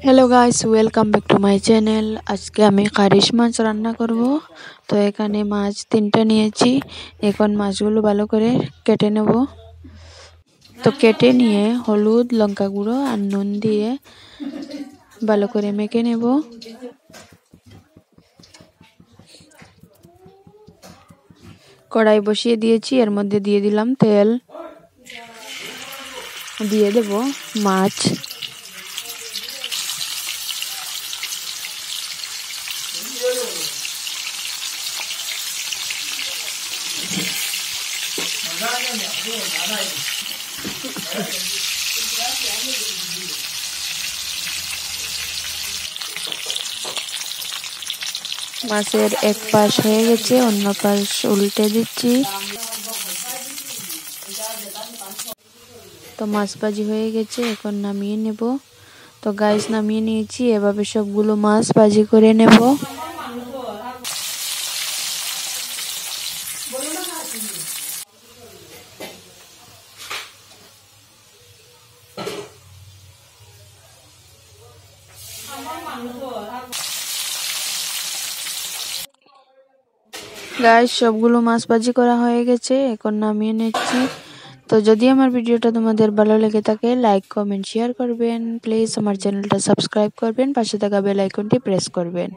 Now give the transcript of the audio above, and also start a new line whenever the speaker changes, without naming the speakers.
Hello guys, welcome back to my channel. আজকে আমি কারিশ মাছ রান্না করব। তো এখানে মাছ 3টা নিয়েছি। এখন মাছগুলো ভালো করে কেটে নেব। তো কেটে নিয়ে হলুদ, লঙ্কা গুঁড়ো আর নুন দিয়ে ভালো করে মেখে নেব। কড়াই বসিয়ে দিয়েছি, এর মধ্যে দিয়ে দিলাম তেল, দিয়ে দেব মাছ। মাছের এক পাশ হয়ে গেছে, অন্য পাশ উল্টে দিচ্ছি। তো মাছ ভাজি হয়ে গেছে, এখন নামিয়ে নেব। তো গাইস নামিয়ে নিয়েছি, এভাবে সবগুলো মাছ ভাজি করে নেব। গাইস সবগুলো মাছ ভাজি করা হয়ে গেছে, এখন নামিয়ে নিচ্ছি। তো যদি আমার ভিডিওটা তোমাদের ভালো লেগে থাকে, লাইক কমেন্ট শেয়ার করবেন। প্লিজ আমার চ্যানেলটা সাবস্ক্রাইব করবেন, পাশে থাকা বেল আইকনটি প্রেস করবেন।